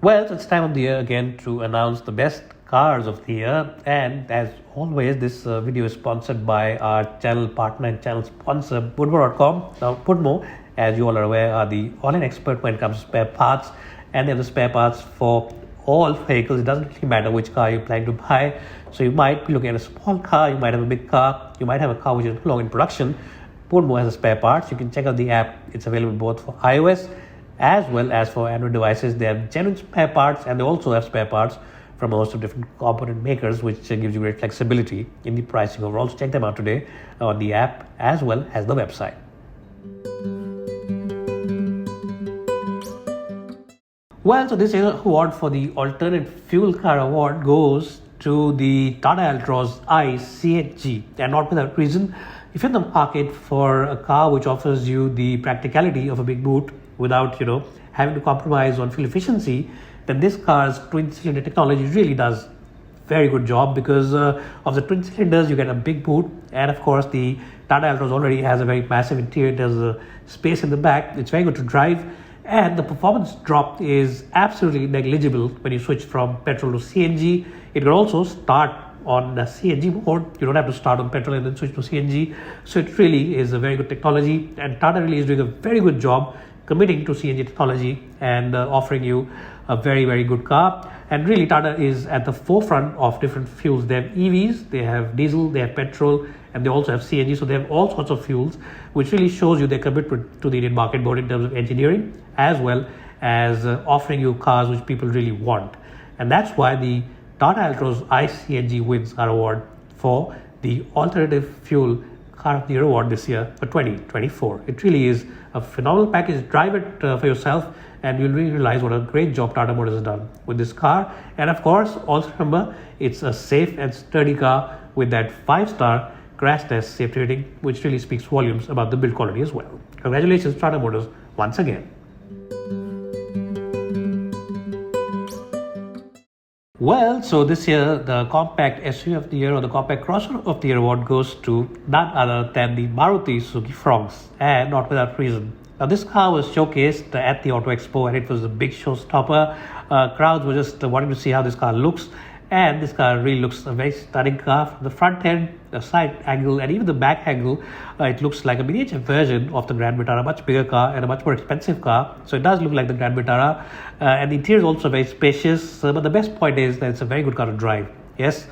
Well, so it's time of the year again to announce the best cars of the year. And as always, this video is sponsored by our channel partner and channel sponsor, Pudmo.com. Now, Pudmo, as you all are aware, are the online expert when it comes to spare parts. And they have the spare parts for all vehicles. It doesn't really matter which car you're planning to buy. So you might be looking at a small car, you might have a big car, you might have a car which is no longer in production. Pudmo has a spare parts. You can check out the app. It's available both for iOS as well as for Android devices. They have genuine spare parts, and they also have spare parts from a host of different component makers, which gives you great flexibility in the pricing overall. So check them out today on the app as well as the website. Well, so this year's award for the alternate fuel car award goes to the Tata Altroz ICE CNG, and not without reason. If you're in the market for a car which offers you the practicality of a big boot without having to compromise on fuel efficiency, then this car's twin cylinder technology really does very good job. Because of the twin cylinders, you get a big boot, and of course the Tata Altroz already has a very massive interior. There's a space in the back. It's very good to drive, and the performance drop is absolutely negligible when you switch from petrol to CNG. It can also start on the CNG mode. You don't have to start on petrol and then switch to CNG. So it really is a very good technology, and Tata really is doing a very good job committing to CNG technology and offering you a very, very good car. And really, Tata is at the forefront of different fuels. They have EVs, they have diesel, they have petrol, and they also have CNG. So they have all sorts of fuels, which really shows you their commitment to the Indian market, both in terms of engineering as well as offering you cars which people really want. And that's why the Tata Altroz ICE CNG wins our award for the alternative fuel car of the year award this year for 2024. It really is a phenomenal package. Drive it for yourself, and you'll really realize what a great job Tata Motors has done with this car. And of course, also remember, it's a safe and sturdy car with that 5-star crash test safety rating, which really speaks volumes about the build quality as well. Congratulations, Tata Motors, once again. Well, so this year, the compact SUV of the year, or the compact crossover of the year award, goes to none other than the Maruti Suzuki Fronx, and not without reason. Now, this car was showcased at the Auto Expo, and it was a big showstopper. Crowds were just wanting to see how this car looks, and this car really looks a very stunning car. From the front end, the side angle, and even the back angle, it looks like a miniature version of the Grand Vitara, a much bigger car and a much more expensive car. So it does look like the Grand Vitara, and the interior is also very spacious. But the best point is that it's a very good car to drive. Yes,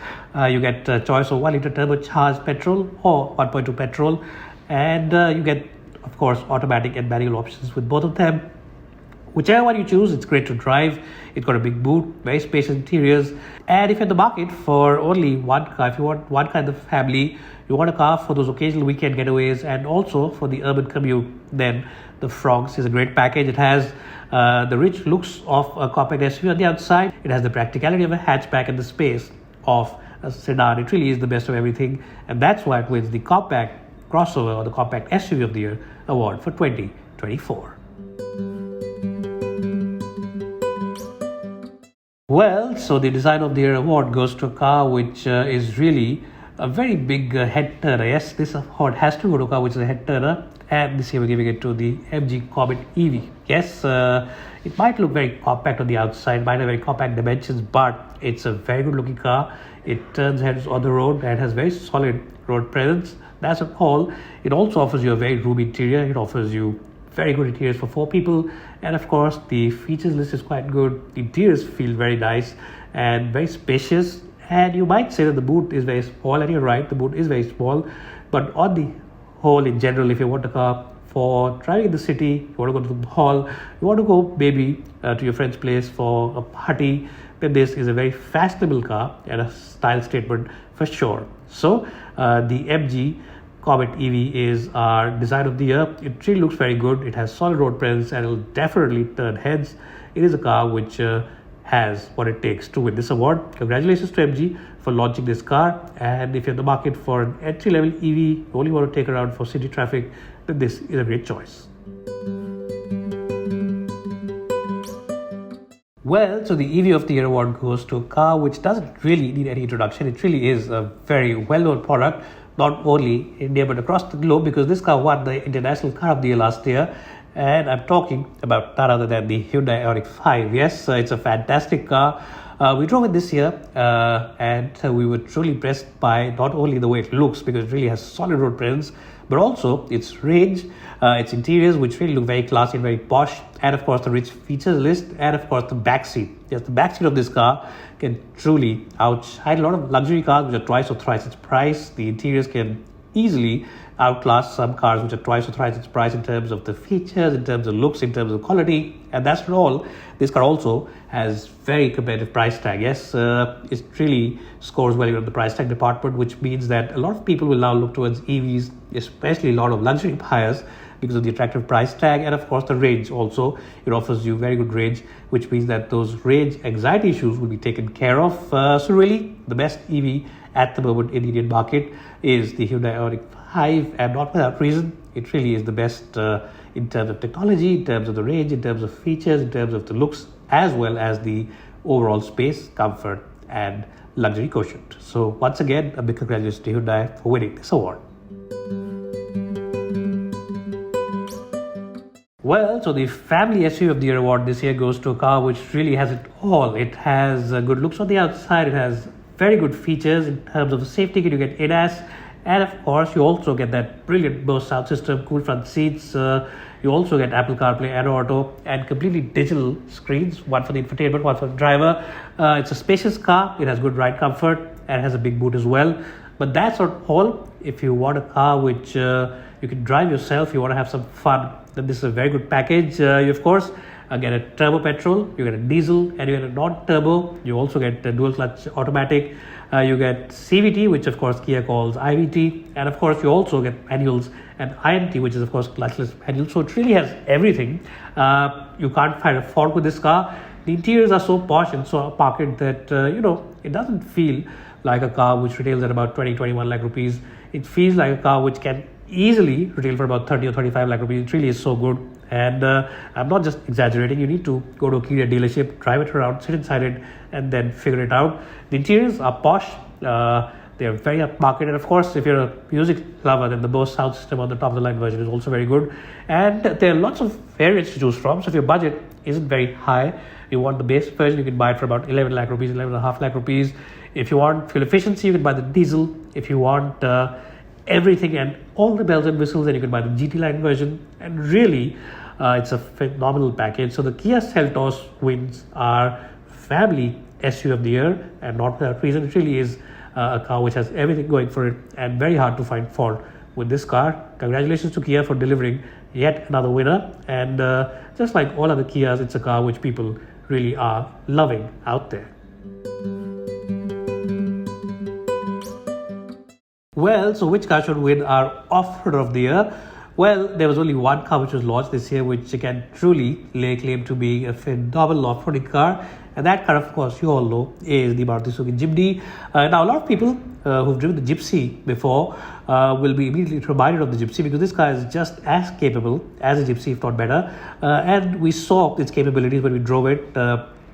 you get a choice of 1-liter turbocharged petrol or 1.2 petrol, and you get, of course, automatic and manual options with both of them. Whichever one you choose, it's great to drive. It's got a big boot, very spacious interiors. And if you're in the market for only one car, if you want one kind of family, you want a car for those occasional weekend getaways and also for the urban commute, then the Fronx is a great package. It has the rich looks of a compact SUV on the outside. It has the practicality of a hatchback and the space of a sedan. It really is the best of everything. And that's why it wins the compact crossover, or the compact SUV of the year award for 2024. Well, so the design of the year award goes to a car which is really a very big head turner. Yes, this award has to go to a car which is a head turner, and this year we're giving it to the MG Comet EV. Yes, it might look very compact on the outside, might have very compact dimensions, but it's a very good looking car. It turns heads on the road and has very solid road presence. That's all. It also offers you a very roomy interior. It offers you very good interiors for 4 people, and of course the features list is quite good. The interiors feel very nice and very spacious, and you might say that the boot is very small, and you're right, the boot is very small. But on the whole, in general, if you want a car for driving in the city, you want to go to the mall, you want to go maybe to your friend's place for a party, then this is a very fashionable car and a style statement for sure. So the MG Comet EV is our design of the year. It really looks very good. It has solid road presence and it will definitely turn heads. It is a car which has what it takes to win this award. Congratulations to MG for launching this car. And if you're in the market for an entry-level EV, you only want to take around for city traffic, then this is a great choice. Well, so the EV of the Year award goes to a car which doesn't really need any introduction. It really is a very well-known product, not only in India but across the globe, because this car won the International Car of the Year last year. and I'm talking about none other than the Hyundai Ioniq 5. Yes, it's a fantastic car. We drove it this year, and we were truly impressed by not only the way it looks, because it really has solid road presence, but also its range, its interiors, which really look very classy and very posh, and of course the rich features list, and of course the back seat. Yes, the back seat of this car can truly outshine a lot of luxury cars which are twice or thrice its price. The interiors can easily outclass some cars which are twice or thrice its price in terms of the features, in terms of looks, in terms of quality. And that's not all. This car also has very competitive price tag. Yes, it really scores well in the price tag department, which means that a lot of people will now look towards EVs, especially a lot of luxury buyers, because of the attractive price tag and of course the range also. It offers you very good range, which means that those range anxiety issues will be taken care of. So really the best EV at the moment in the Indian market is the Hyundai Ioniq 5, and not without reason. It really is the best in terms of technology, in terms of the range, in terms of features, in terms of the looks, as well as the overall space, comfort and luxury quotient. So once again, a big congratulations to Hyundai for winning this award. Well, so the family SUV of the year award this year goes to a car which really has it all. It has good looks on the outside, it has very good features in terms of the safety kit. You get ADAS, and of course you also get that brilliant Bose sound system, cool front seats. You also get Apple CarPlay and Auto, and completely digital screens, one for the infotainment, one for the driver. It's a spacious car, it has good ride comfort, and it has a big boot as well. But that's not all. If you want a car which you can drive yourself, you want to have some fun, then this is a very good package. You of course get a turbo petrol, you get a diesel, and you get a non-turbo. You also get a dual clutch automatic. You get CVT, which of course Kia calls IVT, and of course you also get manuals and IMT, which is of course clutchless manual. So it really has everything. You can't find a fault with this car. The interiors are so posh and so upmarket that it doesn't feel like a car which retails at about 20-21 lakh rupees. It feels like a car which can easily retail for about 30 or 35 lakh rupees. It really is so good. And I'm not just exaggerating. You need to go to a Kia dealership, drive it around, sit inside it, and then figure it out. The interiors are posh. They are very upmarket. And of course, if you're a music lover, then the Bose sound system on the top of the line version is also very good. And there are lots of variants to choose from. So if your budget isn't very high, you want the base version, you can buy it for about 11 lakh rupees, 11.5 lakh rupees. If you want fuel efficiency, you can buy the diesel. If you want everything and all the bells and whistles, then you can buy the GT line version. And really, it's a phenomenal package. So the Kia Seltos wins our family SUV of the year, and not without reason. It really is a car which has everything going for it, and very hard to find fault with this car. Congratulations to Kia for delivering yet another winner. And just like all other Kias, it's a car which people really are loving out there. Well, so which car should win our off-roader of the year? Well, there was only one car which was launched this year which can truly lay claim to being a phenomenal off-roading car. And that car, of course, you all know, is the Maruti Suzuki Jimny. Now, a lot of people who've driven the Gypsy before will be immediately reminded of the Gypsy, because this car is just as capable as a Gypsy, if not better. And we saw its capabilities when we drove it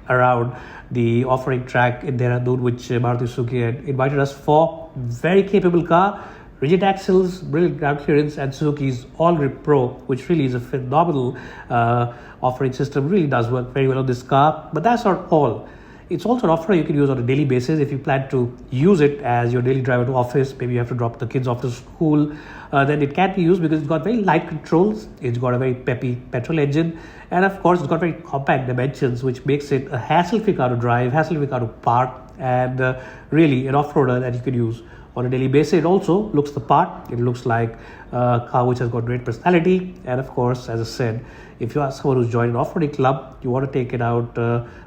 around the off-roading track in Dehradun, which Maruti Suzuki had invited us for. Very capable car, rigid axles, brilliant ground clearance, and Suzuki's All Grip Pro, which really is a phenomenal off-roading system. Really does work very well on this car. But that's not all. It's also an off-roader you can use on a daily basis. If you plan to use it as your daily driver to office, maybe you have to drop the kids off to school, then it can be used because it's got very light controls, it's got a very peppy petrol engine, and of course it's got very compact dimensions, which makes it a hassle-free car to drive, hassle-free car to park, and really an off-roader that you can use on a daily basis. It also looks the part. It looks like a car which has got great personality. And of course, as I said, if you are someone who's joined an off-roading club, you want to take it out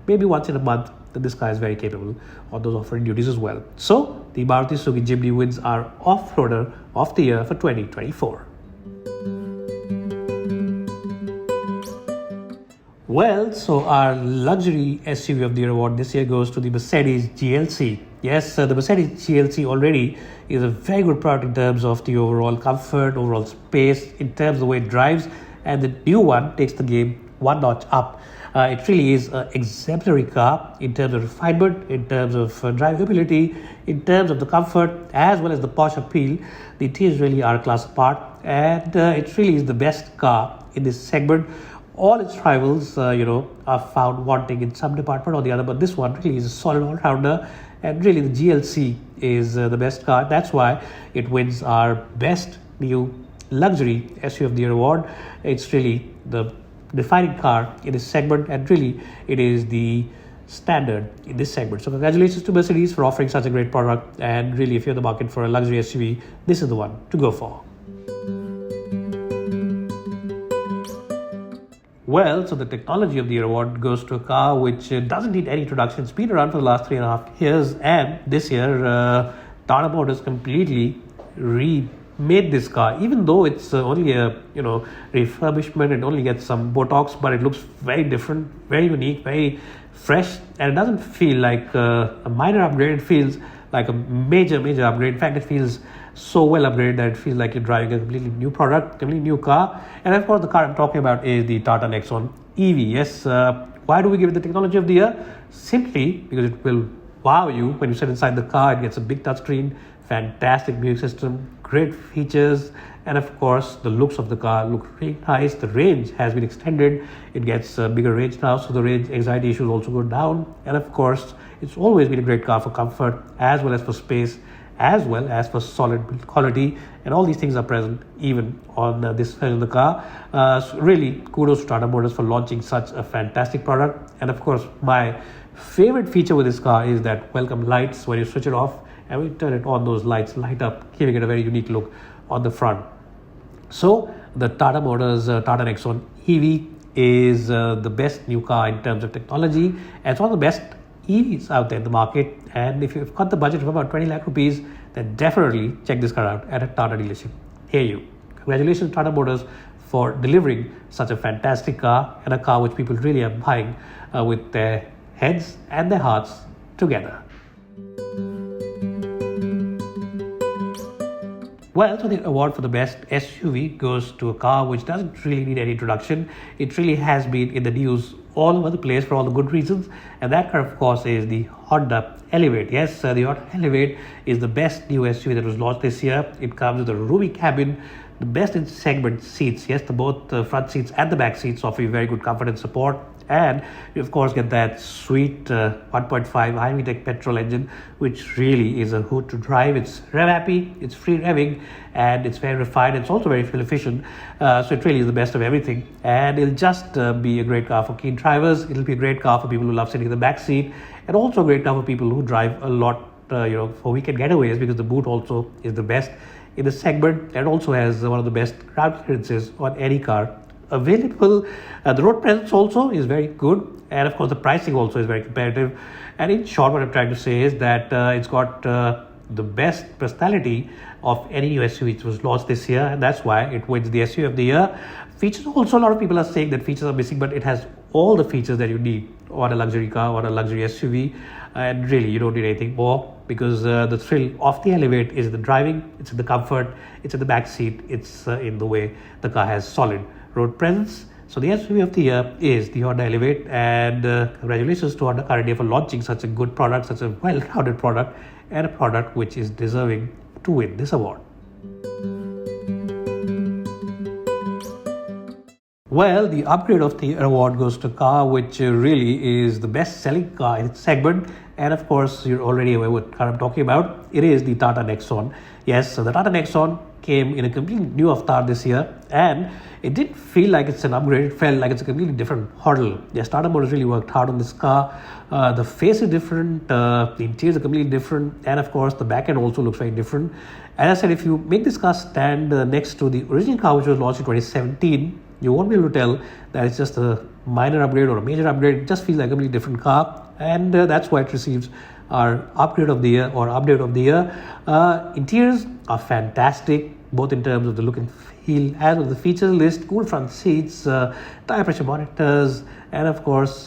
maybe once in a month, then this car is very capable on those off-roading duties as well. So the Maruti Suzuki Jimny wins our off-roader of the year for 2024. Well, so our luxury SUV of the year award this year goes to the Mercedes GLC. Yes, the Mercedes GLC already is a very good product in terms of the overall comfort, overall space, in terms of the way it drives, and the new one takes the game one notch up. It really is an exemplary car in terms of refinement, in terms of drivability, in terms of the comfort, as well as the posh appeal. The interiors really are a class apart, and it really is the best car in this segment. All its rivals, are found wanting in some department or the other, but this one really is a solid all-rounder, and really the GLC is the best car. That's why it wins our best new luxury SUV of the year award. It's really the defining car in this segment, and really it is the standard in this segment. So congratulations to Mercedes for offering such a great product, and really if you're in the market for a luxury SUV, this is the one to go for. Well, so the technology of the year award goes to a car which doesn't need any introduction. It's been around for the last 3.5 years, and this year Tata Motors completely remade this car. Even though it's only a refurbishment, it only gets some Botox, but it looks very different, very unique, very fresh, and it doesn't feel like a minor upgrade. It feels like a major upgrade. In fact, it feels so well upgraded that it feels like you're driving a completely new product, completely new car. And of course, the car I'm talking about is the Tata Nexon EV. Yes, why do we give it the technology of the year? Simply because it will wow you when you sit inside the car. It gets a big touchscreen, fantastic music system, great features, and of course the looks of the car look really nice. The range has been extended. It gets a bigger range now, so the range anxiety issues also go down. And of course, it's always been a great car for comfort as well as for space, as well as for solid build quality, and all these things are present even on this version of the car. So really kudos to Tata Motors for launching such a fantastic product. And of course, my favorite feature with this car is that welcome lights. When you switch it off and when you turn it on, those lights light up, giving it a very unique look on the front. So the Tata Motors Tata Nexon EV is the best new car in terms of technology, and it's one of the best EVs out there in the market. And if you've got the budget of about 20 lakh rupees, then definitely check this car out at a Tata dealership near you. Congratulations Tata Motors for delivering such a fantastic car, and a car which people really are buying with their heads and their hearts together. Well, so the award for the best SUV goes to a car which doesn't really need any introduction. It really has been in the news all over the place for all the good reasons, and that car, of course, is the Honda Elevate. Yes, the Honda Elevate is the best new SUV that was launched this year. It comes with a roomy cabin, the best in segment seats. Yes, both the front seats and the back seats offer you very good comfort and support. And you of course get that sweet 1.5 high-tech petrol engine, which really is a hoot to drive. It's rev happy, it's free revving, and it's very refined. It's also very fuel efficient. So it really is the best of everything. And it'll just be a great car for keen drivers. It'll be a great car for people who love sitting in the back seat, and also a great car for people who drive a lot, for weekend getaways, because the boot also is the best in the segment, and also has one of the best ground clearances on any car available. The road presence also is very good, and of course the pricing also is very competitive. And in short, what I'm trying to say is that it's got the best personality of any new SUV which was launched this year, and that's why it wins the SUV of the year. Features also, a lot of people are saying that features are missing, but it has all the features that you need on a luxury car or a luxury SUV, and really you don't need anything more, because the thrill of the Elevate is in the driving, it's in the comfort, it's in the back seat, it's in the way the car has solid road presence. So the SUV of the year is the Honda Elevate, and congratulations to Honda Car India for launching such a good product, such a well-rounded product, and a product which is deserving to win this award. Well, the upgrade of the year award goes to a car which really is the best-selling car in its segment, and of course you're already aware what car I'm talking about. It is the Tata Nexon. Yes, so the Tata Nexon came in a completely new avatar this year, and it didn't feel like it's an upgrade. It felt like it's a completely different model. Yes, Tata Motors really worked hard on this car. The face is different, the interiors are completely different, and of course the back end also looks very different. As I said, if you make this car stand next to the original car which was launched in 2017, you won't be able to tell that it's just a minor upgrade or a major upgrade. It just feels like a completely different car, and that's why it receives our upgrade of the year or update of the year. Interiors are fantastic, both in terms of the look and feel as well as the features list. Cool front seats, tire pressure monitors, and of course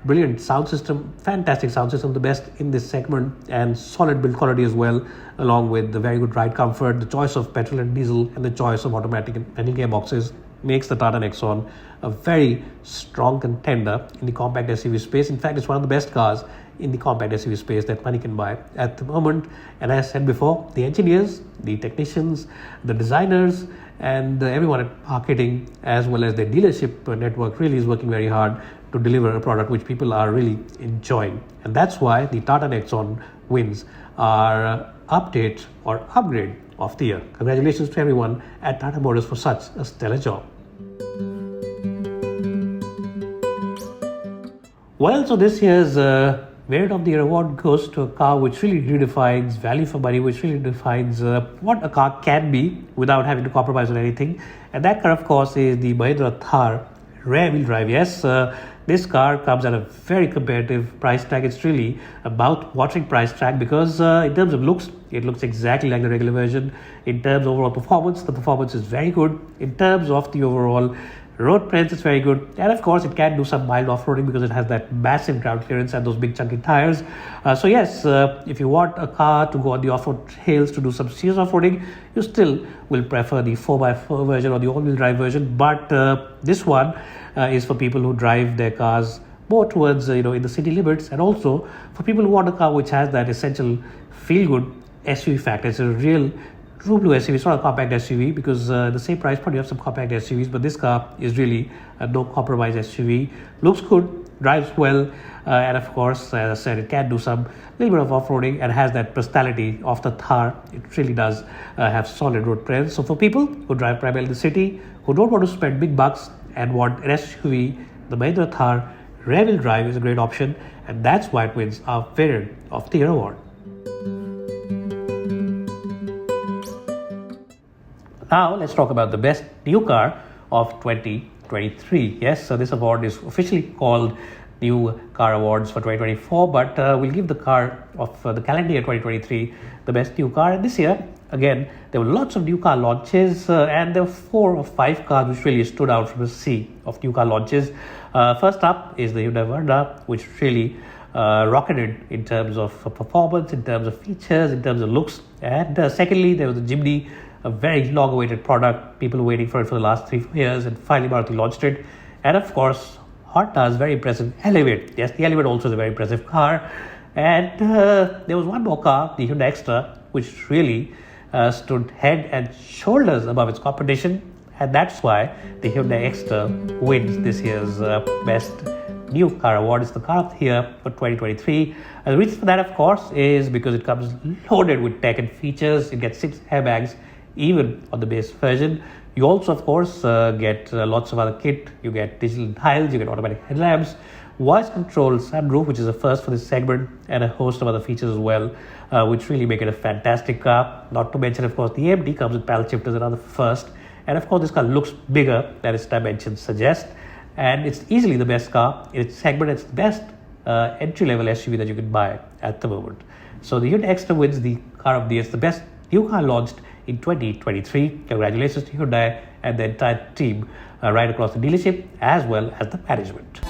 brilliant sound system, fantastic sound system, the best in this segment, and solid build quality as well, along with the very good ride comfort. The choice of petrol and diesel and the choice of automatic and manual gearboxes makes the Tata Nexon a very strong contender in the compact SUV space. In fact, it's one of the best cars in the compact SUV space that money can buy at the moment. And as I said before, the engineers, the technicians, the designers, and everyone at marketing as well as their dealership network really is working very hard to deliver a product which people are really enjoying. And that's why the Tata Nexon wins our update or upgrade of the year. Congratulations to everyone at Tata Motors for such a stellar job. Well, so this year's Variant of the Year award goes to a car which really redefines value for money, which really defines what a car can be without having to compromise on anything. And that car, of course, is the Mahindra Thar rear-wheel drive. Yes, this car comes at a very competitive price tag. It's really a mouth-watering price tag because in terms of looks, it looks exactly like the regular version. In terms of overall performance, the performance is very good. In terms of the overall road presence, it's very good. And of course, it can do some mild off-roading because it has that massive ground clearance and those big chunky tires. So yes, if you want a car to go on the off-road trails to do some serious off-roading, you still will prefer the 4x4 version or the all-wheel drive version. But this one is for people who drive their cars more towards, in the city limits, and also for people who want a car which has that essential feel-good SUV factor. It's a real true blue SUV. It's not a compact SUV because the same price point you have some compact SUVs, but this car is really a no compromise SUV. Looks good, drives well, and of course, as I said, it can do some little bit of off-roading and has that personality of the Thar. It really does have solid road presence. So for people who drive primarily in the city, who don't want to spend big bucks and want an SUV, the Mahindra Thar rear-wheel drive is a great option, and that's why it wins our Variant of the Year award. Now let's talk about the best new car of 2023. Yes, so this award is officially called New Car Awards for 2024, but we'll give the car of the calendar year 2023 the best new car. And this year, again, there were lots of new car launches, and there were 4 or 5 cars which really stood out from the sea of new car launches. First up is the Hyundai Verna, which really rocketed in terms of performance, in terms of features, in terms of looks. And secondly, there was the Jimny, a very long-awaited product. People were waiting for it for the last 3-4 years, and finally Maruti launched it. And of course, Honda's very impressive Elevate. Yes, the Elevate also is a very impressive car. And there was one more car, the Hyundai Extra, which really stood head and shoulders above its competition. And that's why the Hyundai Extra wins this year's Best New Car Award. It's the car of the year for 2023. And the reason for that, of course, is because it comes loaded with tech and features. It gets 6 airbags, even on the base version. You also, of course, get lots of other kit. You get digital dials, you get automatic headlamps, voice control, sunroof, which is a first for this segment, and a host of other features as well, which really make it a fantastic car. Not to mention, of course, the AMD comes with paddle shifters, another first. And of course, this car looks bigger than its dimensions suggest. And it's easily the best car in its segment. It's the best entry-level SUV that you can buy at the moment. So the Hyundai Extra wins the car of the year. It's the best new car launched in 2023. Congratulations to Hyundai and the entire team right across the dealership as well as the management.